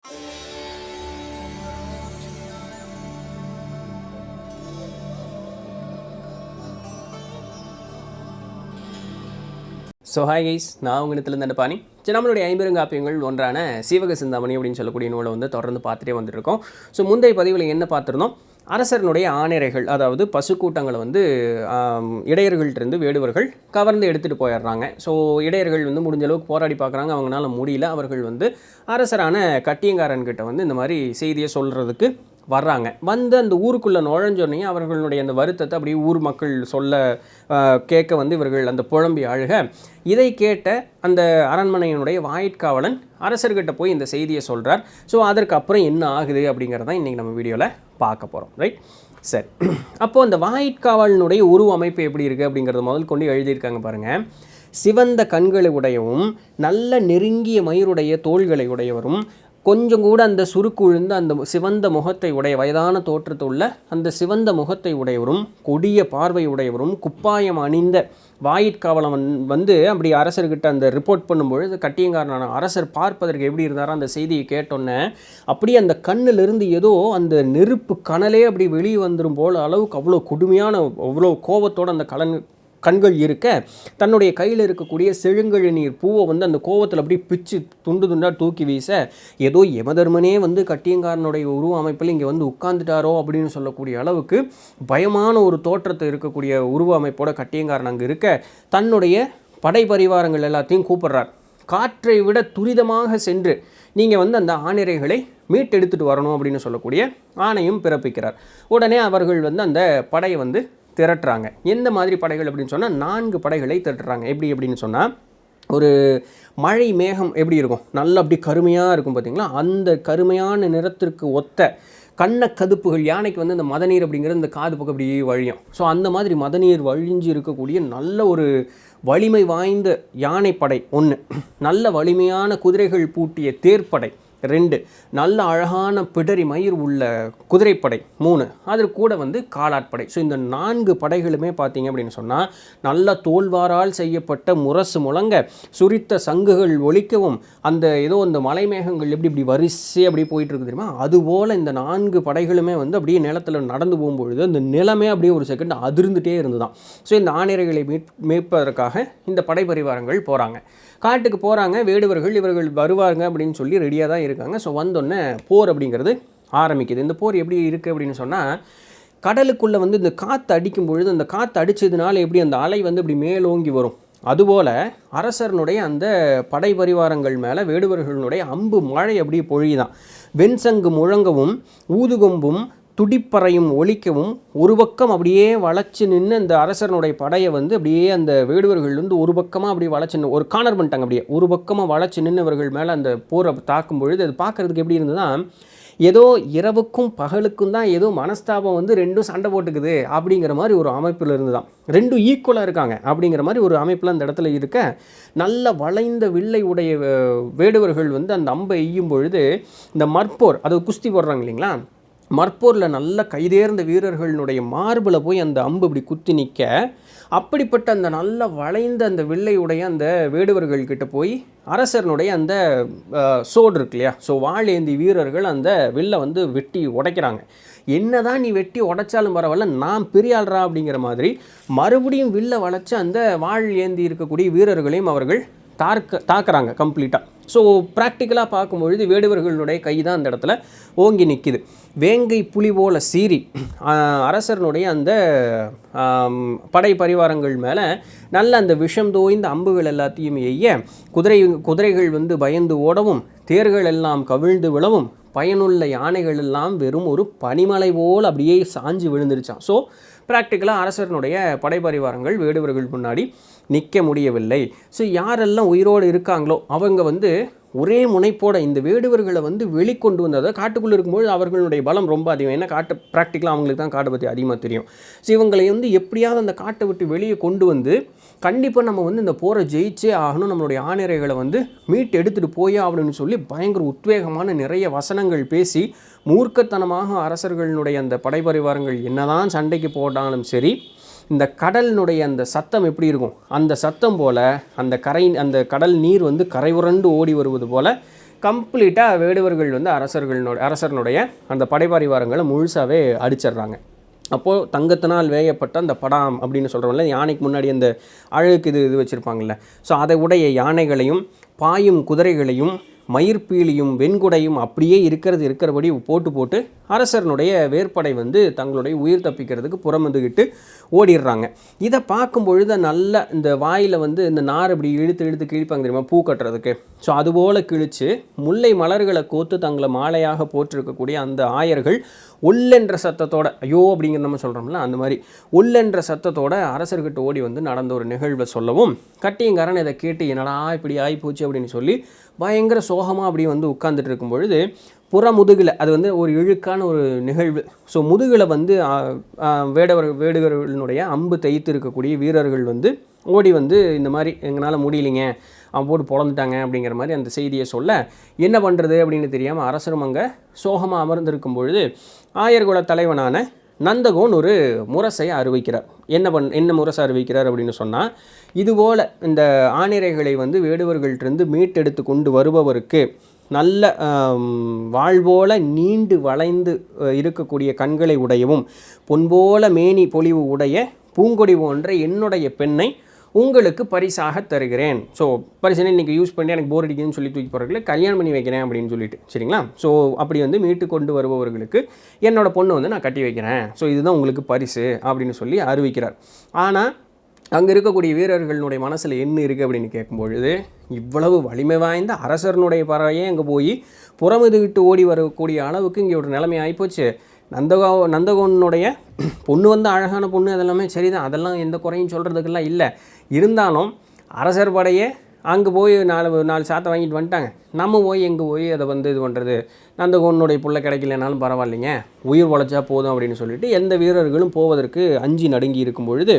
So hi guys, நான் உங்களிடத்துலேருந்து அந்த பாணி. சரி, நம்மளுடைய 50 காப்பியங்கள் ஒன்றான சீவக சிந்தாமணி அப்படின்னு சொல்லக்கூடிய நூலை வந்து தொடர்ந்து பார்த்துட்டே வந்துருக்கோம். ஸோ முந்தைய பதிவில் என்ன பார்த்துருந்தோம்? அரசனுடைய ஆணிரைகள், அதாவது பசுக்கூட்டங்களை வந்து இடையர்கள்ட்டிருந்து வேடுவர்கள் கவர்ந்து எடுத்துகிட்டு போயிடுறாங்க. ஸோ இடையர்கள் வந்து முடிஞ்ச அளவுக்கு போராடி பார்க்குறாங்க, அவங்களால முடியல. அவர்கள் வந்து அரசரான கட்டியங்காரன்கிட்ட வந்து இந்த மாதிரி செய்தியை சொல்கிறதுக்கு வர்றாங்க. வந்து அந்த ஊருக்குள்ளே நுழைஞ்சோடனே அவர்களுடைய அந்த வருத்தத்தை அப்படியே ஊர் மக்கள் சொல்ல கேட்க வந்து இவர்கள் அந்த புழம்பி அழுக, இதை கேட்ட அந்த அரண்மனையினுடைய வாயிற்காவலன் அரசர்கிட்ட போய் இந்த செய்தியை சொல்கிறார். ஸோ அதற்கு அப்புறம் என்ன ஆகுது அப்படிங்கிறதான் இன்றைக்கி நம்ம வீடியோவில் பார்க்க போகிறோம். ரைட், சரி. அப்போது அந்த வாயிற்காவலனுடைய உருவ அமைப்பு எப்படி இருக்குது அப்படிங்கிறத முதல் கொண்டு எழுதியிருக்காங்க பாருங்கள். சிவந்த கண்களை உடையவும் நல்ல நெருங்கிய மயிருடைய தோள்களை உடையவரும் கொஞ்சம் கூட அந்த சுருக்கு விழுந்த அந்த சிவந்த முகத்தை உடைய வயதான தோற்றத்தை உள்ள அந்த சிவந்த முகத்தை உடையவரும் கொடிய பார்வை உடையவரும் குப்பாயம் அணிந்த வாயிற்காவலன் வந்து அப்படி அரசர்கிட்ட அந்த ரிப்போர்ட் பண்ணும்பொழுது கட்டியங்காரனான அரசர் பார்ப்பதற்கு எப்படி இருந்தாரோ அந்த செய்தியை கேட்டோன்னே அப்படியே அந்த கண்ணிலிருந்து ஏதோ அந்த நெருப்பு கனலே அப்படி வெளியே வந்துடும் போல் அளவுக்கு அவ்வளோ கொடுமையான அவ்வளோ கோபத்தோடு அந்த கண்கள் இருக்க, தன்னுடைய கையில் இருக்கக்கூடிய செழுங்கழி நீர் பூவை வந்து அந்த கோவத்தில் அப்படியே பிச்சு துண்டு துண்டாக தூக்கி வீச, ஏதோ யமதர்மனே வந்து கட்டியங்காரனுடைய உருவ அமைப்பில் இங்கே வந்து உட்கார்ந்துட்டாரோ அப்படின்னு சொல்லக்கூடிய அளவுக்கு பயமான ஒரு தோற்றத்தை இருக்கக்கூடிய உருவ அமைப்போட கட்டியங்காரன் அங்கே இருக்க, தன்னுடைய படை பரிவாரங்கள் எல்லாத்தையும் கூப்பிடுறார். காற்றை விட துரிதமாக சென்று நீங்கள் வந்து அந்த ஆணிரைகளை மீட்டெடுத்துட்டு வரணும் அப்படின்னு சொல்லக்கூடிய ஆணையும் பிறப்பிக்கிறார். உடனே அவர்கள் வந்து அந்த படையை வந்து திரட்டுறாங்க. எந்த மாதிரி படைகள் அப்படின்னு சொன்னால் 4 படைகளை திரட்டுறாங்க. எப்படி அப்படின்னு சொன்னால், ஒரு மழை மேகம் எப்படி இருக்கும், நல்லா அப்படி கருமையாக இருக்கும் பார்த்தீங்களா, அந்த கருமையான நிறத்திற்கு ஒத்த கதுப்புகள், யானைக்கு வந்து இந்த மதநீர் அப்படிங்கிறது இந்த காது பக்கம் அப்படி வழியும். ஸோ அந்த மாதிரி மதநீர் வழிஞ்சு இருக்கக்கூடிய நல்ல ஒரு வலிமை வாய்ந்த யானைப்படை 1, நல்ல வலிமையான குதிரைகள் பூட்டிய தேர்ப்படை 2, நல்ல அழகான பிடரி மயிர் உள்ள குதிரைப்படை 3, அதற்கு கூட வந்து காலாட்படை. ஸோ இந்த 4 படைகளுமே பார்த்தீங்க அப்படின்னு சொன்னால் நல்ல தோல்வாரால் செய்யப்பட்ட முரசு முழங்க, சுரித்த சங்குகள் ஒலிக்கவும், அந்த ஏதோ அந்த மலைமேகங்கள் எப்படி இப்படி வரிசை அப்படி போயிட்டு இருக்கு தெரியுமா, அதுபோல் இந்த 4 படைகளுமே வந்து அப்படியே நிலத்தில் நடந்து போகும்பொழுது அந்த நிலமே அப்படியே ஒரு செகண்ட் அதிர்ந்துகிட்டே இருந்துதான். ஸோ இந்த ஆணிரைகளை மீட்பதற்காக இந்த படை பரிவாரங்கள் போகிறாங்க, காட்டுக்கு போகிறாங்க. வேடுவர்கள் இவர்கள் வருவாங்க அப்படின்னு சொல்லி ரெடியாக தான் இருக்காங்க. ஸோ வந்தோடனே போர் அப்படிங்கிறது ஆரம்பிக்குது. இந்த போர் எப்படி இருக்குது அப்படின்னு சொன்னால், கடலுக்குள்ளே வந்து இந்த காற்று அடிக்கும் பொழுது அந்த காற்று அடித்ததுனால எப்படி அந்த அலை வந்து இப்படி மேலோங்கி வரும், அதுபோல் அரசனுடைய அந்த படை பரிவாரங்கள் மேலே வேடுவர்களுடைய அம்பு மழை அப்படியே பொழியுதான். வெண்சங்கு முழங்கவும் ஊதுகொம்பும் துடிப்பறையும் ஒலிக்கவும் ஒரு பக்கம் அப்படியே வளைச்சு நின்று அந்த அரசனுடைய படையை வந்து அப்படியே அந்த வேடுவர்கள் வந்து ஒரு பக்கமாக அப்படியே வளைச்சு ஒரு கார்னர் பண்ணிட்டாங்க. அப்படியே ஒரு பக்கமாக வளைச்சு நின்றவர்கள் மேலே அந்த போரை தாக்கும் பொழுது அது பார்க்குறதுக்கு எப்படி இருந்ததுன்னா, ஏதோ இரவுக்கும் பகலுக்கும் தான் ஏதோ மனஸ்தாபம் வந்து ரெண்டும் சண்டை போட்டுக்குது அப்படிங்கிற மாதிரி ஒரு அமைப்பில் இருந்து தான், ரெண்டும் ஈக்குவலாக இருக்காங்க அப்படிங்கிற மாதிரி ஒரு அமைப்பில் அந்த இடத்துல இருக்க, நல்ல வளைந்த வில்லை உடைய வேடுவர்கள் வந்து அந்த அம்பை எய்யும் பொழுது இந்த மற்போர், அது குஸ்தி போடுறாங்க இல்லைங்களா, மற்போரில் நல்ல கைதேர்ந்த வீரர்களுடைய மார்பில் போய் அந்த அம்பு இப்படி குத்தி நிற்க, அப்படிப்பட்ட அந்த நல்ல வளைந்த அந்த வில்லை உடைய அந்த வேடுவர்கள்கிட்ட போய் அரசனுடைய அந்த சோடு இருக்கு இல்லையா, ஸோ வாள் ஏந்தி வீரர்கள் அந்த வில்லை வந்து வெட்டி உடைக்கிறாங்க. என்னதான் நீ வெட்டி உடைச்சாலும் பரவாயில்ல, நான் பெரிய ஆள்றா அப்படிங்கிற மாதிரி மறுபடியும் வில்லை வளைச்சு அந்த வாள் ஏந்தி இருக்கக்கூடிய வீரர்களையும் அவர்கள் தாக்குறாங்க கம்ப்ளீட்டாக. ஸோ ப்ராக்டிக்கலாக பார்க்கும்பொழுது வேடுவர்களுடைய கை தான் அந்த இடத்துல ஓங்கி நிற்கிது. வேங்கை புலி போல சீறி அரசனுடைய அந்த படை பரிவாரங்கள் மேலே நல்ல அந்த விஷம் தோய்ந்த அம்புகள் எல்லாத்தையும் எய்ய, குதிரைகள் வந்து பயந்து ஓடவும், தேர்கள் எல்லாம் கவிழ்ந்து விழவும், பயனுள்ள யானைகள் எல்லாம் வெறும் ஒரு பனிமலை போல் அப்படியே சாஞ்சு விழுந்துருச்சான். ஸோ ப்ராக்டிக்கலாக அரசனுடைய படைபரிவாரங்கள் வேடுவர்கள் முன்னாடி நிற்க முடியவில்லை. ஸோ யாரெல்லாம் உயிரோடு இருக்காங்களோ அவங்க வந்து ஒரே முனைப்போட இந்த வேடுவர்களை வந்து வெளிக்கொண்டு வந்ததை, காட்டுக்குள்ளே இருக்கும்போது அவர்களுடைய பலம் ரொம்ப அதிகம். ஏன்னா ப்ராக்டிக்கலாக அவங்களுக்கு தான் காட்டை பற்றி அதிகமாக தெரியும். ஸோ இவங்களை வந்து எப்படியாவது அந்த காட்டை விட்டு வெளியே கொண்டு வந்து கண்டிப்பாக நம்ம வந்து இந்த போரை ஜெயிச்சே ஆகணும், நம்மளுடைய ஆணிரைகளை வந்து மீட்டு எடுத்துகிட்டு போயா அப்படின்னு சொல்லி பயங்கர உத்வேகமான நிறைய வசனங்கள் பேசி மூர்க்கத்தனமாக அரசர்களுடைய அந்த படைபரிவாரங்கள் என்னதான் சண்டைக்கு போட்டாலும் சரி, இந்த கடலினுடைய அந்த சத்தம் எப்படி இருக்கும், அந்த சத்தம் போல் அந்த கடல் நீர் வந்து கரை உரண்டு ஓடி வருவது போல் கம்ப்ளீட்டாக வேடுவர்கள் வந்து அரசர்களுடைய அந்த படைபரிவாரங்களை முழுசாகவே அடிச்சிடுறாங்க. அப்போது தங்கத்தினால் வேயப்பட்ட அந்த படாம் அப்படின்னு சொல்கிறோம்ல, யானைக்கு முன்னாடி அந்த அழகுக்கு இது வச்சுருப்பாங்கள்ல, ஸோ அதை உடைய யானைகளையும் பாயும் குதிரைகளையும் மயிர்பீலியும் வெண்குடையும் அப்படியே இருக்கிறபடி போட்டு அரசனுடைய வேற்படை வந்து தங்களுடைய உயிர் தப்பிக்கிறதுக்கு புறமுந்துக்கிட்டு ஓடிடுறாங்க. இதை பார்க்கும் பொழுது நல்ல இந்த வாயில் வந்து இந்த நார் இப்படி இழுத்து கிழிப்பாங்க தெரியுமா, பூ கட்டுறதுக்கு. ஸோ அதுபோல் கிழித்து முல்லை மலர்களை கோத்து தங்களை மாலையாக போட்டிருக்கக்கூடிய அந்த ஆயர்கள் உள்ளென்ற சத்தத்தோட, ஐயோ அப்படிங்கிற நம்ம சொல்கிறோம்ல, அந்த மாதிரி உள்ளென்ற சத்தத்தோட அரசர்கிட்ட ஓடி வந்து நடந்த ஒரு நிகழ்வை சொல்லவும், கட்டியங்காரன் இதை கேட்டு என்னடா இப்படி ஆகிப்போச்சு அப்படின்னு சொல்லி பயங்கர சோகமாக அப்படி வந்து உட்கார்ந்துட்டு இருக்கும் பொழுது புறமுதுகில், அது வந்து ஒரு இழுக்கான ஒரு நிகழ்வு. ஸோ முதுகில் வந்து வேடுவர்களுடைய அம்பு தைத்து இருக்கக்கூடிய வீரர்கள் வந்து ஓடி வந்து இந்த மாதிரி எங்களால் முடியலைங்க, அவன் போட்டு பொழந்துட்டாங்க அப்படிங்கிற மாதிரி அந்த செய்தியை சொல்ல, என்ன பண்ணுறது அப்படின்னு தெரியாமல் அரசரும் அங்கே சோகமாக அமர்ந்திருக்கும் பொழுது ஆயர்குல தலைவனான நந்தகோன் ஒரு முரசையை அறிவிக்கிறார். என்ன முரசை அறிவிக்கிறார் அப்படின்னு சொன்னால், இதுபோல் இந்த ஆணிரைகளை வந்து வேடுவர்கள்ட்டிருந்து மீட்டெடுத்து கொண்டு வருபவருக்கு நல்ல வாழ்போல நீண்டு வளைந்து இருக்கக்கூடிய கண்களை உடையவும் பொன்போல மேனி பொலிவு உடைய பூங்கொடி போன்ற என்னுடைய பெண்ணை உங்களுக்கு பரிசாக தருகிறேன். ஸோ பரிசனை இன்றைக்கி யூஸ் பண்ணி எனக்கு போர் அடிக்குதுன்னு சொல்லி தூக்கி போகிறவர்களுக்கு கல்யாணம் பண்ணி வைக்கிறேன் அப்படின்னு சொல்லிட்டு, சரிங்களா. ஸோ அப்படி வந்து மீட்டு கொண்டு வருபவர்களுக்கு என்னோடய பொண்ணு வந்து நான் கட்டி வைக்கிறேன், ஸோ இதுதான் உங்களுக்கு பரிசு அப்படின்னு சொல்லி அறிவிக்கிறார். ஆனால் அங்கே இருக்கக்கூடிய வீரர்களுடைய மனசில் என்ன இருக்குது அப்படின்னு கேட்கும்பொழுது, இவ்வளவு வலிமை வாய்ந்த அரசனுடைய பறவையே அங்கே போய் புறமுதுகிட்டு ஓடி வரக்கூடிய அளவுக்கு இங்கே ஒரு நிலைமை ஆகிப்போச்சு. நந்தகோனுடைய பொண்ணு வந்து அழகான பொண்ணு, அதெல்லாமே சரிதான், அதெல்லாம் எந்த குறையும் சொல்கிறதுக்கெல்லாம் இல்லை. இருந்தாலும் அரசர் படையே அங்கே போய் நாலு சாத்தை வாங்கிட்டு வந்துட்டாங்க. நம்ம போய் எங்கே போய் அதை வந்து இது பண்ணுறது, நந்தகோனுடைய புள்ள கிடைக்கலனாலும் பரவாயில்லைங்க, உயிர் உழைச்சா போதும் அப்படின்னு சொல்லிட்டு எந்த வீரர்களும் போவதற்கு அஞ்சி நடுங்கி இருக்கும் பொழுது,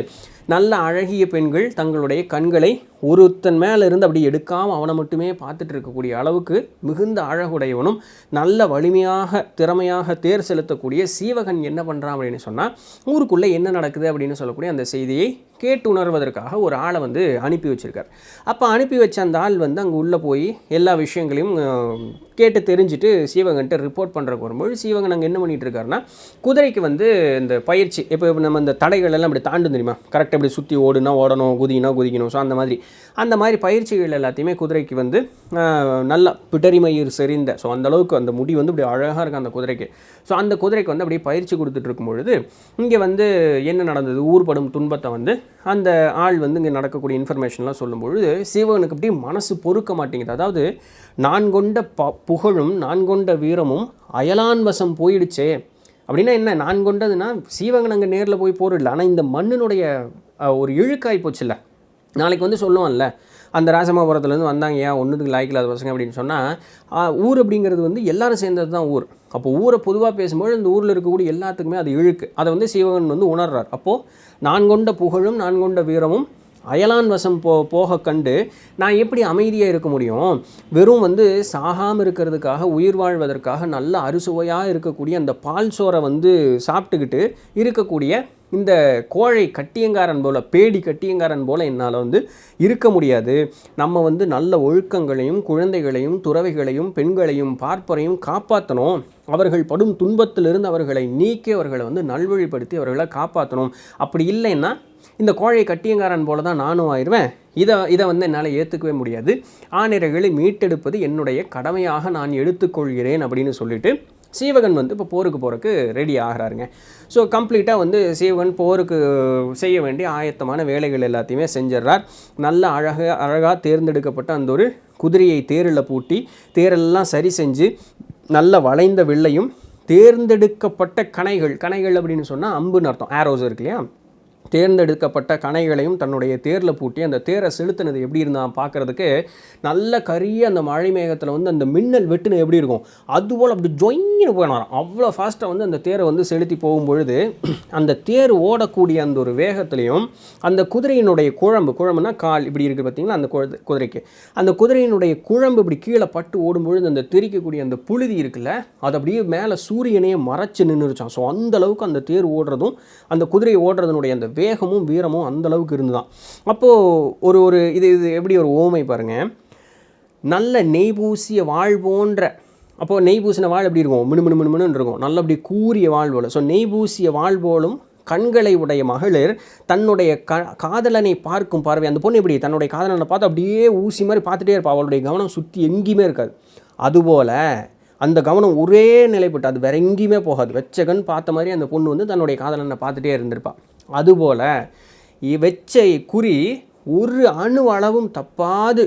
நல்ல அழகிய பெண்கள் தங்களுடைய கண்களை ஒருத்தன் மேலே இருந்து அப்படி எடுக்காமல் அவனை மட்டுமே பார்த்துட்டு இருக்கக்கூடிய அளவுக்கு மிகுந்த அழகுடையவனும் நல்ல வலிமையாக திறமையாக தேர் செலுத்தக்கூடிய சீவகன் என்ன பண்ணுறான் அப்படின்னு சொன்னால், ஊருக்குள்ளே என்ன நடக்குது அப்படின்னு சொல்லக்கூடிய அந்த செய்தியை கேட்டு உணர்வதற்காக ஒரு ஆளை வந்து அனுப்பி வச்சுருக்கார். அப்போ அனுப்பி வச்ச அந்த ஆள் வந்து அங்கே உள்ளே போய் எல்லா விஷயங்களையும் கேட்டு தெரிஞ்சுட்டு சீவகன்ட்டு ரிப்போர்ட் பண்ணுறக்கு வரும்போது, சீவகன் அங்கே என்ன பண்ணிகிட்டு இருக்காருன்னா, குதிரைக்கு வந்து இந்த பயிற்சி, இப்போ நம்ம இந்த தடைகள் எல்லாம் அப்படி தாண்டும் தெரியுமா, கரெக்டாக இப்படி சுற்றி ஓடணும், குதிக்கணும். ஸோ அந்த மாதிரி பயிற்சிகள் எல்லாத்தையுமே குதிரைக்கு வந்து நல்லா பிடரிமயிர் செறிந்த, ஸோ அந்தளவுக்கு அந்த முடி வந்து இப்படி அழகாக இருக்குது அந்த குதிரைக்கு. ஸோ அந்த குதிரைக்கு வந்து அப்படியே பயிற்சி கொடுத்துட்டு இருக்கும் பொழுது இங்கே வந்து என்ன நடந்தது, ஊர்படும் துன்பத்தை வந்து அந்த ஆள் வந்து இங்கே நடக்கக்கூடிய இன்ஃபர்மேஷன்லாம் சொல்லும்பொழுது சீவகனுக்கு அப்படியே மனசு பொறுக்க மாட்டேங்குது. அதாவது நான் கொண்ட புகழும் நான் கொண்ட வீரமும் அயலான் வசம் போயிடுச்சே அப்படின்னா என்ன, நான் கொண்டதுன்னா சீவகன் அங்கே நேரில் போய் போரிடல, ஆனால் இந்த மண்ணினுடைய ஒரு இழுக்காய் போச்சுல்ல. நாளைக்கு வந்து சொல்லுவான்ல, அந்த ராசமாபுரத்துலேருந்து வந்தாங்க, ஏன் ஒன்றுத்துக்கு லாய்க்கில்லாத பசங்க அப்படின்னு சொன்னால், ஊர் அப்படிங்கிறது வந்து எல்லோரும் சேர்ந்தது தான் ஊர். அப்போ ஊரை பொதுவாக பேசும்போது இந்த ஊரில் இருக்கக்கூடிய எல்லாத்துக்குமே அது இழுக்கு, அதை வந்து சீவகன் வந்து உணர்றார். அப்போது நான் கொண்ட புகழும் நான் கொண்ட வீரமும் அயலான் வசம் போக கண்டு நான் எப்படி அமைதியாக இருக்க முடியும், வெறும் வந்து சாகாமல் இருக்கிறதுக்காக உயிர் வாழ்வதற்காக நல்ல அறுசுவையாக இருக்கக்கூடிய அந்த பால் சோறை வந்து சாப்பிட்டுக்கிட்டு இருக்கக்கூடிய இந்த கோழை கட்டியங்காரன் போல், பேடி கட்டியங்காரன் போல் என்னால் வந்து இருக்க முடியாது. நம்ம வந்து நல்ல ஒழுக்கங்களையும் குழந்தைகளையும் துறவிகளையும் பெண்களையும் பார்ப்பரையும் காப்பாற்றணும், அவர்கள் படும் துன்பத்திலிருந்து அவர்களை நீக்கி அவர்களை வந்து நல்வழிப்படுத்தி அவர்களை காப்பாற்றணும். அப்படி இல்லைன்னா இந்த கோழை கட்டியங்காரன் போல தான் நானும் ஆயிடுவேன். இதை வந்து என்னால் ஏற்றுக்கவே முடியாது. ஆணிரைகளை மீட்டெடுப்பது என்னுடைய கடமையாக நான் எடுத்துக்கொள்கிறேன் அப்படின்னு சொல்லிட்டு சீவகன் வந்து இப்போ போருக்கு போகிறக்கு ரெடி ஆகிறாருங்க. ஸோ கம்ப்ளீட்டாக வந்து சீவகன் போருக்கு செய்ய வேண்டிய ஆயத்தமான வேலைகள் எல்லாத்தையுமே செஞ்சிடறார். நல்ல அழகாக தேர்ந்தெடுக்கப்பட்ட அந்த ஒரு குதிரையை தேரில் பூட்டி தேரெல்லாம் சரி செஞ்சு நல்ல வளைந்த வில்லையும் தேர்ந்தெடுக்கப்பட்ட கணைகள் அப்படின்னு சொன்னால் அம்புன்னு அர்த்தம், ஆரோஸ் இருக்கு இல்லையா, தேர்ந்தெடுக்கப்பட்ட கணைகளையும் தன்னுடைய தேரில் பூட்டி அந்த தேரை செலுத்தினது எப்படி இருந்தால் பார்க்குறதுக்கு நல்ல கரிய அந்த மழை மேகத்தில் வந்து அந்த மின்னல் வெட்டுனது எப்படி இருக்கும் அதுபோல் அப்படி ஜொயின்னு போயினாராம். அவ்வளோ ஃபாஸ்ட்டாக வந்து அந்த தேரை வந்து செலுத்தி போகும்பொழுது அந்த தேர் ஓடக்கூடிய அந்த ஒரு வேகத்துலேயும் அந்த குதிரையினுடைய குழம்புனா கால் இப்படி இருக்குது பார்த்தீங்களா, அந்த குதிரைக்கு அந்த குதிரையினுடைய குழம்பு இப்படி கீழே பட்டு ஓடும்பொழுது அந்த தெரிக்கக்கூடிய அந்த புழுதி இருக்குல்ல, அது அப்படியே மேலே சூரியனையே மறைச்சு நின்றுச்சான். ஸோ அந்தளவுக்கு அந்த தேர் ஓடுறதும் அந்த குதிரை ஓடுறதுனுடைய அந்த வேகமும் வீரமும் அந்த அளவுக்கு இருந்துதான். அப்போது இது எப்படி ஒரு ஓமை பாருங்கள். நல்ல நெய் பூசிய வாள் போன்ற, அப்போது நெய் பூசின வாள் எப்படி இருக்கும், மினு இருக்கும், நல்ல அப்படி கூறிய வாள் போல். ஸோ நெய் பூசிய வாள் போலும் கண்களை உடைய மகளிர் தன்னுடைய காதலனை பார்க்கும் பார்வை, அந்த பொண்ணு எப்படி தன்னுடைய காதலனை பார்த்து அப்படியே ஊசி மாதிரி பார்த்துட்டே இருப்பாள், அவளுடைய கவனம் சுற்றி எங்கேயுமே இருக்காது. அதுபோல் அந்த கவனம் ஒரே நிலைப்பட்டு அது வேற எங்கேயுமே போகாது. வெச்ச கண் பார்த்த மாதிரி அந்த பொண்ணு வந்து தன்னுடைய காதலனை பார்த்துட்டே இருந்திருப்பாள். அதுபோல் வெச்ச குறி ஒரு அணு அளவும் தப்பாது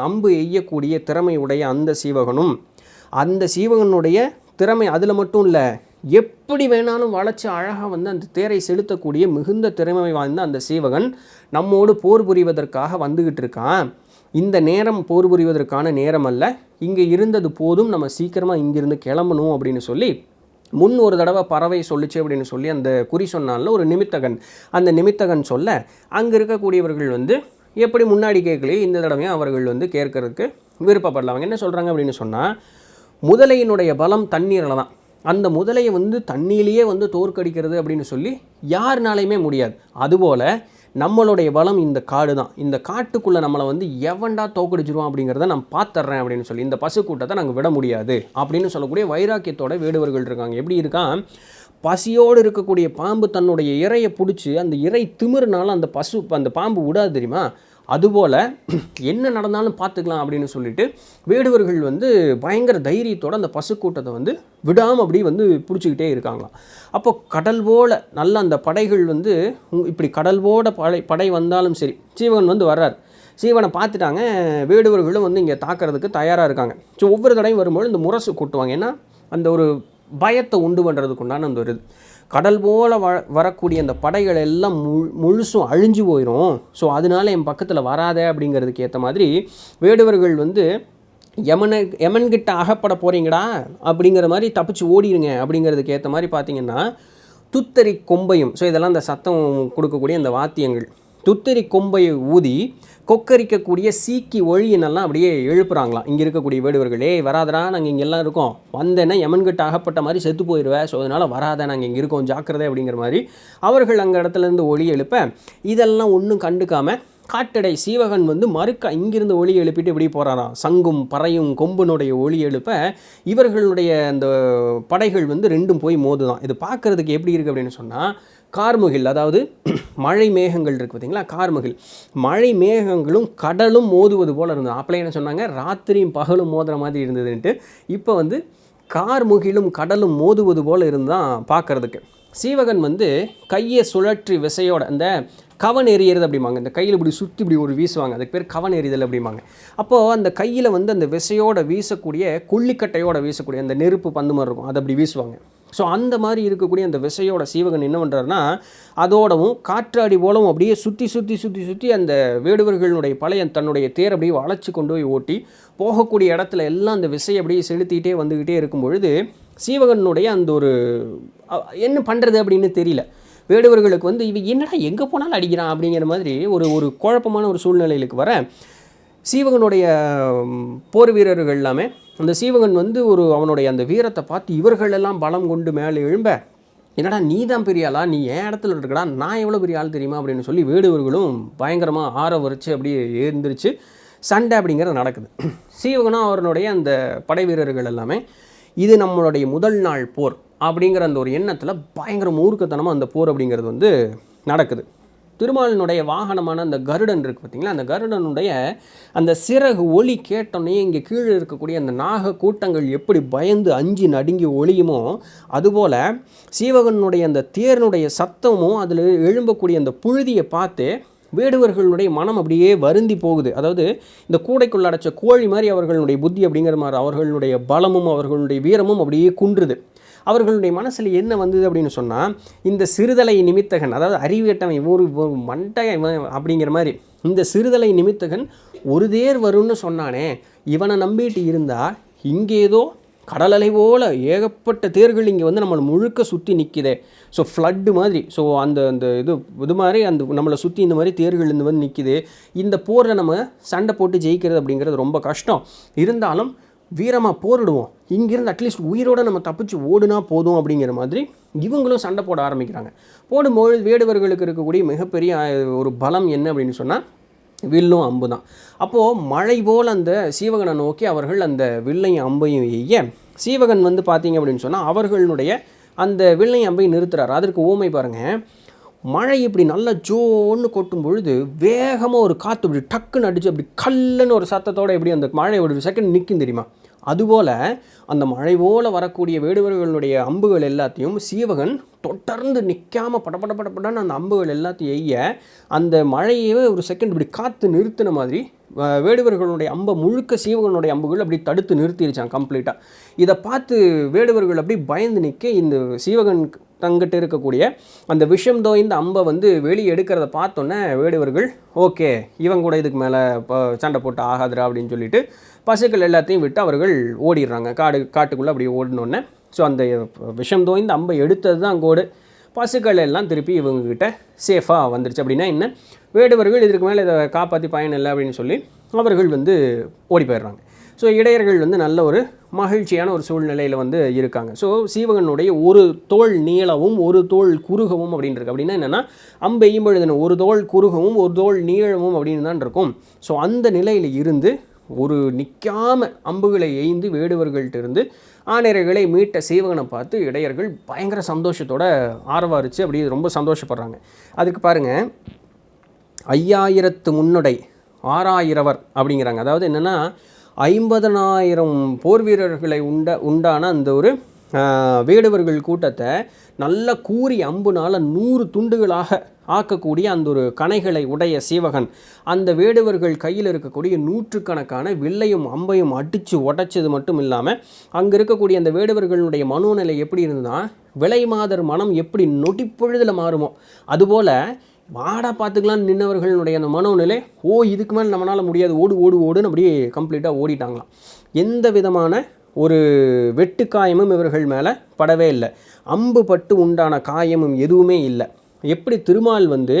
அம்பு எய்யக்கூடிய திறமை உடைய அந்த சீவகனும், அந்த சீவகனுடைய திறமை அதில் மட்டும் இல்லை, எப்படி வேணாலும் வளைச்சி அழகாக வந்து அந்த தேரை செலுத்தக்கூடிய மிகுந்த திறமை வாய்ந்த அந்த சீவகன் நம்மோடு போர் புரிவதற்காக வந்துக்கிட்டு இருக்கான். இந்த நேரம் போர் புரிவதற்கான நேரம் அல்ல, இங்கே இருந்தது போதும், நம்ம சீக்கிரமாக இங்கிருந்து கிளம்பணும் அப்படின்னு சொல்லி முன் ஒரு தடவை பறவை சொல்லிச்சு அப்படின்னு சொல்லி அந்த குறி சொன்னால ஒரு நிமித்தகன், அந்த நிமித்தகன் சொல்ல அங்கே இருக்கக்கூடியவர்கள் வந்து எப்படி முன்னாடி கேட்கலையே இந்த தடவையும் அவர்கள் வந்து கேட்கறதுக்கு விருப்பப்படலாம். அவங்க என்ன சொல்கிறாங்க அப்படின்னு சொன்னால், முதலையினுடைய பலம் தண்ணீரில் தான், அந்த முதலையை வந்து தண்ணியிலேயே வந்து தோற்கடிக்கிறது அப்படின்னு சொல்லி யாருனாலையுமே முடியாது. அதுபோல் நம்மளுடைய பலம் இந்த காடு தான், இந்த காட்டுக்குள்ளே நம்மளை வந்து எவன்டா தோக்கடிச்சிருவான் அப்படிங்கிறத நான் பார்த்துட்றேன் அப்படின்னு சொல்லி இந்த பசு கூட்டத்தை நாங்கள் விட முடியாது அப்படின்னு சொல்லக்கூடிய வைராக்கியத்தோட வேடுவர்கள் இருக்காங்க. எப்படி இருக்கான், பசியோடு இருக்கக்கூடிய பாம்பு தன்னுடைய இறையை பிடிச்சி அந்த இறை திமிருனாலும் அந்த பாம்பு விடாது தெரியுமா, அதுபோல் என்ன நடந்தாலும் பார்த்துக்கலாம் அப்படின்னு சொல்லிட்டு வேடுவர்கள் வந்து பயங்கர தைரியத்தோடு அந்த பசுக்கூட்டத்தை வந்து விடாமல் அப்படி வந்து பிடிச்சிக்கிட்டே இருக்காங்களாம். அப்போ கடல் போல் நல்ல அந்த படைகள் வந்து இப்படி கடல் போட படை வந்தாலும் சரி, சீவகன் வந்து வர்றார், சீவனை பார்த்துட்டாங்க, வேடுவர்களும் வந்து இங்கே தாக்கிறதுக்கு தயாராக இருக்காங்க. ஸோ ஒவ்வொரு தடையும் வரும்போது இந்த முரசு கூட்டுவாங்க, ஏன்னா அந்த ஒரு பயத்தை உண்டு பண்ணுறதுக்கு உண்டான அந்த ஒரு இது. கடல் போல் வரக்கூடிய அந்த படைகள் எல்லாம் முழுசும் அழிஞ்சு போயிடும், ஸோ அதனால என் பக்கத்தில் வராத அப்படிங்கிறதுக்கு ஏற்ற மாதிரி வேடுவர்கள் வந்து யமன்கிட்ட அகப்பட போகிறீங்கடா அப்படிங்கிற மாதிரி தப்பிச்சு ஓடிடுங்க அப்படிங்கிறதுக்கு ஏற்ற மாதிரி பார்த்திங்கன்னா துத்தரி கொம்பையும், ஸோ இதெல்லாம் அந்த சத்தம் கொடுக்கக்கூடிய அந்த வாத்தியங்கள், துத்தரி கொம்பையை ஊதி கொக்கரிக்கக்கூடிய சீக்கி ஒழியினெல்லாம் அப்படியே எழுப்புறாங்களாம் இங்கே இருக்கக்கூடிய வேடுவர்களே, வராதடா நாங்கள் இங்கெல்லாம் இருக்கோம், வந்தேன்னா யமன்கிட்ட அகப்பட்ட மாதிரி செத்து போயிடுவேன், ஸோ அதனால் வராத நாங்கள் இங்கே இருக்கோம் ஜாக்கிரதை அப்படிங்கிற மாதிரி அவர்கள் அங்கே இடத்துலேருந்து ஒளி எழுப்ப இதெல்லாம் ஒன்றும் கண்டுக்காமல் காட்டடை சீவகன் வந்து மறுக்க இங்கிருந்து ஒளி எழுப்பிட்டு இப்படி போகிறாராம். சங்கும் பறையும் கொம்பனுடைய ஒளி எழுப்ப இவர்களுடைய அந்த படைகள் வந்து ரெண்டும் போய் மோதுதான். இது பார்க்குறதுக்கு எப்படி இருக்குது அப்படின்னு சொன்னால், கார்முகில், அதாவது மழை மேகங்கள் இருக்குது பார்த்திங்களா, கார்முகில் மழை மேகங்களும் கடலும் மோதுவது போல் இருந்தது. அப்போலாம் என்ன சொன்னாங்க, ராத்திரியும் பகலும் மோதுற மாதிரி இருந்ததுன்ட்டு. இப்போ வந்து கார்முகிலும் கடலும் மோதுவது போல் இருந்தால் பார்க்குறதுக்கு. சீவகன் வந்து கையை சுழற்றி விசையோட அந்த கவன் எறியறது அப்படிம்பாங்க, இந்த கையில் இப்படி சுற்றி இப்படி ஒரு வீசுவாங்க, அதுக்கு பேர் கவன் எறிதல் அப்படிம்பாங்க. அப்போது அந்த கையில் வந்து அந்த விசையோட வீசக்கூடிய கொல்லிக்கட்டையோட வீசக்கூடிய அந்த நெருப்பு பந்து மாதிரி இருக்கும், அதை அப்படி வீசுவாங்க. ஸோ அந்த மாதிரி இருக்கக்கூடிய அந்த விசையோட சீவகன் என்ன பண்ணுறாருன்னா, அதோடவும் காற்றாடி போலவும் அப்படியே சுற்றி அந்த வேடுவர்களுடைய பழைய தன்னுடைய தேர் அப்படியே வளைச்சி கொண்டு போய் ஓட்டி போகக்கூடிய இடத்துல எல்லாம் அந்த விசையை அப்படியே செலுத்திக்கிட்டே வந்துக்கிட்டே இருக்கும் பொழுது சீவகனுடைய அந்த ஒரு என்ன பண்ணுறது அப்படின்னு தெரியல. வேடுவர்களுக்கு வந்து இவ என்னடா எங்கே போனாலும் அடிக்கிறான் அப்படிங்கிற மாதிரி ஒரு குழப்பமான ஒரு சூழ்நிலைகளுக்கு வர சீவகனுடைய போர் வீரர்கள் எல்லாமே அந்த சீவகன் வந்து அவனுடைய அந்த வீரத்தை பார்த்து இவர்கள் எல்லாம் பலம் கொண்டு மேலே எழும்ப, என்னடா நீ தான் பெரிய ஆளா, நீ என் இடத்துல இருக்கடா, நான் எவ்வளோ பெரிய ஆள் தெரியுமா அப்படின்னு சொல்லி வேடுவர்களும் பயங்கரமாக ஆரவரிச்சு அப்படியே எழுந்திரிச்சு சண்டை அப்படிங்கிறது நடக்குது. சீவகனும் அவனுடைய அந்த படை வீரர்கள் எல்லாமே இது நம்மளுடைய முதல் நாள் போர் அப்படிங்கிற அந்த ஒரு எண்ணத்தில் பயங்கர மூர்க்கத்தனமாக அந்த போர் அப்படிங்கிறது வந்து நடக்குது. திருமாலினுடைய வாகனமான அந்த கருடன் இருக்குது பார்த்திங்களா, அந்த கருடனுடைய அந்த சிறகு ஒளி கேட்டோன்னே இங்கே கீழே இருக்கக்கூடிய அந்த நாக கூட்டங்கள் எப்படி பயந்து அஞ்சு நடுங்கி ஒளியுமோ, அதுபோல் சீவகனுடைய அந்த தேர்னுடைய சத்தமும் அதில் எழும்பக்கூடிய அந்த புழுதியை பார்த்து வேடுவர்களுடைய மனம் அப்படியே வருந்தி போகுது. அதாவது இந்த கூடைக்குள்ள அடைச்ச கோழி மாதிரி அவர்களுடைய புத்தி அப்படிங்கிற மாதிரி அவர்களுடைய பலமும் அவர்களுடைய வீரமும் அப்படியே குன்றுது. அவர்களுடைய மனசில் என்ன வந்தது அப்படின்னு சொன்னால், இந்த சிறுதலை நிமித்தகன், அதாவது அறிவேட்டவன் ஒரு மண்டையன் அப்படிங்கிற மாதிரி இந்த சிறுதலை நிமித்தகன் ஒரு தேர் வரும்னு சொன்னானே, இவனை நம்பிட்டு இருந்தால் இங்கே ஏதோ கடலலை போல் ஏகப்பட்ட தேர்கள் இங்கே வந்து நம்மளை முழுக்க சுற்றி நிற்கிதே, ஸோ ஃப்ளட்டு மாதிரி, ஸோ அந்த இது மாதிரி அந்த நம்மளை சுற்றி இந்த மாதிரி தேர்கள் இந்த வந்து நிற்கிது, இந்த போரில் நம்ம சண்டை போட்டு ஜெயிக்கிறது அப்படிங்கிறது ரொம்ப கஷ்டம், இருந்தாலும் வீரமாக போரிடுவோம், இங்கேருந்து அட்லீஸ்ட் உயிரோடு நம்ம தப்பிச்சு ஓடுனா போதும் அப்படிங்கிற மாதிரி இவங்களும் சண்டை போட ஆரம்பிக்கிறாங்க. போடும்போது வேடுவர்களுக்கு இருக்கக்கூடிய மிகப்பெரிய ஒரு பலம் என்ன அப்படின்னு சொன்னால், வில்லும் அம்பு தான். அப்போது மழை போல் அந்த சீவகனை நோக்கி அவர்கள் அந்த வில்லையும் அம்பையும் எய்ய, சீவகன் வந்து பார்த்தீங்க அப்படின்னு சொன்னால் அவர்களுடைய அந்த வில்லையும் அம்பையும் நிறுத்துறாரு. அதற்கு ஊமை பாருங்கள், மழை இப்படி நல்லா ஜோன்னு கொட்டும் பொழுது வேகமாக ஒரு காற்று இப்படி டக்குன்னு அடித்து அப்படி கல்லுன்னு ஒரு சத்தத்தோடு எப்படி அந்த மழை ஒரு செகண்ட் நிற்கும் தெரியுமா? அதுபோல் அந்த மழை போல் வரக்கூடிய வேடுவர்களுடைய அம்புகள் எல்லாத்தையும் சீவகன் தொடர்ந்து நிற்காமல் படப்படன்னு அந்த அம்புகள் எல்லாத்தையும் எய்ய, அந்த மழையே ஒரு செகண்ட் இப்படி காற்று நிறுத்தின மாதிரி வேடுவர்களுடைய அம்பை முழுக்க சீவகனுடைய அம்புகள் அப்படி தடுத்து நிறுத்திடுச்சான் கம்ப்ளீட்டாக. இதை பார்த்து வேடுவர்கள் அப்படி பயந்து நிற்க, இந்த சீவகன் தங்கிட்ட இருக்கக்கூடிய அந்த விஷம் தோய்ந்த அம்பை வந்து வெளியே எடுக்கிறத பார்த்தோன்னே வேடுவர்கள் ஓகே இவங்க கூட இதுக்கு மேலே சண்டை போட்டு ஆகாதுரா அப்படின்னு சொல்லிட்டு பசுக்கள் எல்லாத்தையும் விட்டு அவர்கள் ஓடிடுறாங்க. காட்டுக்குள்ளே அப்படி ஓடினோடனே ஸோ அந்த விஷம் தோய்ந்த அம்பை எடுத்தது தான் கோடு. பசுக்கள் எல்லாம் திருப்பி இவங்ககிட்ட சேஃபாக வந்துருச்சு. அப்படின்னா என்ன, வேடுவர்கள் இதற்கு மேலே இதை காப்பாற்றி பயன் இல்லை அப்படின்னு சொல்லி அவர்கள் வந்து ஓடி போயிடுறாங்க. ஸோ இடையர்கள் வந்து நல்ல ஒரு மகிழ்ச்சியான ஒரு சூழ்நிலையில் வந்து இருக்காங்க. ஸோ சீவகனுடைய ஒரு தோள் நீளவும் ஒரு தோள் குறுகவும் அப்படின்னு இருக்கு. அப்படின்னா என்னென்னா அம்பு எய்யும் பொழுது ஒரு தோள் குறுகவும் ஒரு தோள் நீளவும் அப்படின்னு தான் இருக்கும். ஸோ அந்த நிலையில் இருந்து ஒரு நிற்காமல் அம்புகளை எய்ந்து வேடுவர்கள்ட்ட இருந்து ஆணையர்களை மீட்ட சீவகனை பார்த்து இடையர்கள் பயங்கர சந்தோஷத்தோட ஆரவாரித்து அப்படி ரொம்ப சந்தோஷப்படுறாங்க. அதுக்கு பாருங்கள், 5000 முன்னுடை 6000 அப்படிங்கிறாங்க. அதாவது என்னென்னா 50,000 போர் வீரர்களை உண்டான அந்த ஒரு வேடுவர்கள் கூட்டத்தை நல்ல கூறி அம்புனால் 100 துண்டுகளாக ஆக்கக்கூடிய அந்த ஒரு கணைகளை உடைய சீவகன் அந்த வேடுவர்கள் கையில் இருக்கக்கூடிய 100கணக்கான வில்லையும் அம்பையும் அடித்து உடைச்சது மட்டும் இல்லாமல் அங்கே இருக்கக்கூடிய அந்த வேடுவர்களுடைய மனோநிலை எப்படி இருந்ததுன்னா, விலை மாதர் மனம் எப்படி நொடிப்பொழுதில் மாறுமோ அதுபோல் வாடா பார்த்துக்கலான்னு நின்றவர்களுடைய அந்த மனோநிலை இதுக்கு மேலே நம்மளால் முடியாது, ஓடுன்னு அப்படியே கம்ப்ளீட்டாக ஓடிட்டாங்களாம். எந்த விதமான ஒரு வெட்டு காயமும் இவர்கள் மேலே படவே இல்லை. அம்பு பட்டு உண்டான காயமும் எதுவுமே இல்லை. எப்படி திருமால் வந்து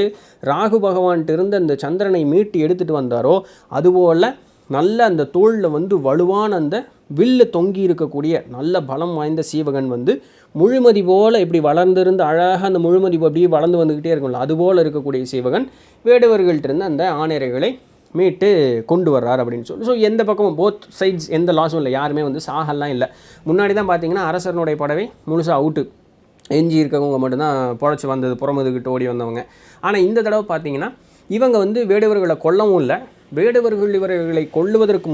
ராகு பகவான்கிட்ட இருந்து அந்த சந்திரனை மீட்டு எடுத்துகிட்டு வந்தாரோ அதுபோல் நல்ல அந்த தோளில் வந்து வலுவான அந்த வில்லு தொங்கி இருக்கக்கூடிய நல்ல பலம் வாய்ந்த சீவகன் வந்து முழுமதி போல் இப்படி வளர்ந்திருந்து அழகாக அந்த முழுமதி அப்படியே வளர்ந்து வந்துக்கிட்டே இருக்கும்ல, அதுபோல் இருக்கக்கூடிய சீவகன் வேடுவர்கள்ட்டிருந்து அந்த ஆணையர்களை மீட்டு கொண்டு வர்றார் அப்படின்னு சொல்லி. ஸோ எந்த பக்கமும் போத் சைட்ஸ் எந்த லாஸும் இல்லை, யாருமே வந்து சாகலாம் இல்லை. முன்னாடி தான் பார்த்தீங்கன்னா அரசனுடைய படவே முழுசாக அவுட்டு, எஞ்சி இருக்கவங்க மட்டும்தான் பொழைச்சி வந்தது, புறமுதுகிட்டு ஓடி வந்தவங்க. ஆனால் இந்த தடவை பார்த்தீங்கன்னா இவங்க வந்து வேடுவர்களை கொல்லவும் இல்லை, வேடுவர்கள் இவர்களை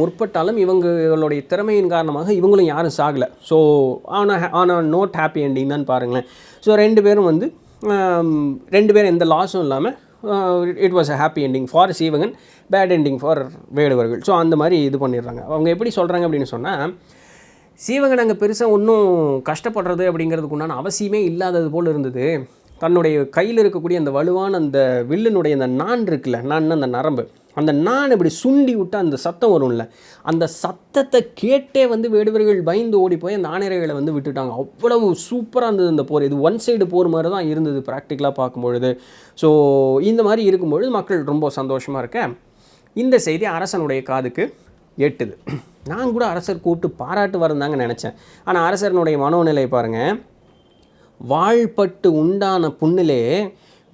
முற்பட்டாலும் இவங்களுடைய திறமையின் காரணமாக இவங்களும் யாரும் சாகலை. ஸோ ஆன நோட் ஹாப்பி எண்டிங் தான் பாருங்களேன். ஸோ ரெண்டு பேரும் எந்த லாஸும் இல்லாமல் it was a happy ending for Seevagan, bad ending for வேடுவர்கள். ஸோ அந்த மாதிரி இது பண்ணிடுறாங்க. அவங்க எப்படி சொல்கிறாங்க அப்படின்னு சொன்னால், சீவகன் அங்கே பெருசாக ஒன்றும் கஷ்டப்படுறது அப்படிங்கிறதுக்கு உண்டான அவசியமே இல்லாதது போல் இருந்தது. தன்னுடைய கையில் இருக்கக்கூடிய அந்த வலுவான அந்த வில்லினுடைய அந்த நான் இருக்குல்ல, அந்த நரம்பு, அந்த நான் இப்படி சுண்டி விட்டு அந்த சத்தம் வரும்ல, அந்த சத்தத்தை கேட்டே வந்து வேடுவர்கள் பயந்து ஓடி போய் அந்த ஆணையர்களை வந்து விட்டுட்டாங்க. அவ்வளவு சூப்பராக இருந்தது அந்த போர். இது ஒன் சைடு போர் மாதிரி தான் இருந்தது ப்ராக்டிக்கலாக பார்க்கும்பொழுது. ஸோ இந்த மாதிரி இருக்கும்பொழுது மக்கள் ரொம்ப சந்தோஷமாக இருக்க இந்த செய்தி அரசனுடைய காதுக்கு எட்டுது. நான் கூட அரசர் கூப்பிட்டு பாராட்டு வரந்தாங்க நினச்சேன். ஆனால் அரசனுடைய மனோநிலை பாருங்கள், வாழ்பட்டு உண்டான புண்ணிலே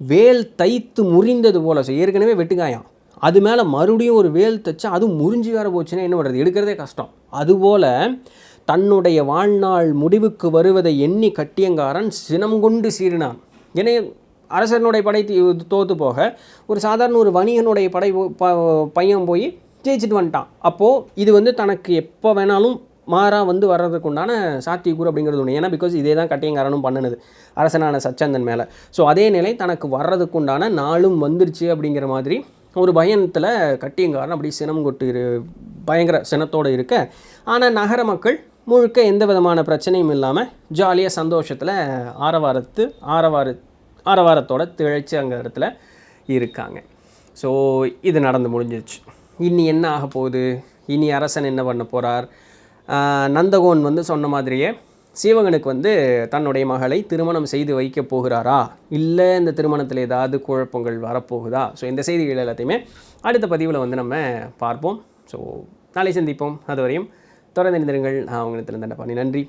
வேல் தைத்து முறிந்தது போல. ஏற்கனவே வெட்டுக்காயம், அது மேலே மறுபடியும் ஒரு வேல் தைச்சா அதுவும் முறிஞ்சு வேற போச்சுன்னா என்ன பண்ணுறது, எடுக்கிறதே கஷ்டம். அதுபோல் தன்னுடைய வாழ்நாள் முடிவுக்கு வருவதை எண்ணி கட்டியங்காரன் சினம் கொண்டு சீறினான். ஏன்னா அரசனுடைய படை தோற்று போக ஒரு சாதாரண ஒரு வணிகனுடைய பையன் போய் ஜெயிச்சுட்டு வந்துட்டான். அப்போது இது வந்து தனக்கு எப்போ வேணாலும் மாறாக வந்து வர்றதுக்கு உண்டான சாத்தியக்கூறு அப்படிங்கிறது ஒன்று. ஏன்னா பிகாஸ் இதே தான் கட்டியங்காரனும் பண்ணினது அரசனான சச்சந்தன் மேலே. ஸோ அதே நிலை தனக்கு வர்றதுக்கு உண்டான நாளும் வந்துருச்சு அப்படிங்கிற மாதிரி ஒரு பயத்தில் கட்டியங்காரன் அப்படி சினம் கொட்டு பயங்கர சினத்தோடு இருக்க. ஆனால் நகர மக்கள் முழுக்க எந்த விதமான பிரச்சனையும் இல்லாமல் ஜாலியாக சந்தோஷத்தில் ஆரவாரத்தோட திளைச்சி அங்கே இடத்துல இருக்காங்க. ஸோ இது நடந்து முடிஞ்சிருச்சு. இனி என்ன ஆக போகுது, இனி அரசன் என்ன பண்ண போகிறார்? நந்தகோன் வந்து சொன்ன மாதிரியே சீவகனுக்கு வந்து தன்னுடைய மகளை திருமணம் செய்து வைக்க போகிறாரா, இல்லை இந்த திருமணத்தில் ஏதாவது குழப்பங்கள் வரப்போகுதா? ஸோ இந்த செய்திகள் எல்லாத்தையுமே அடுத்த பதிவில் வந்து நம்ம பார்ப்போம். ஸோ நாளை சந்திப்போம். அதுவரையும் தொடர்ந்து இருந்திருங்கள். நான் உங்களிடத்தில் நன்றி.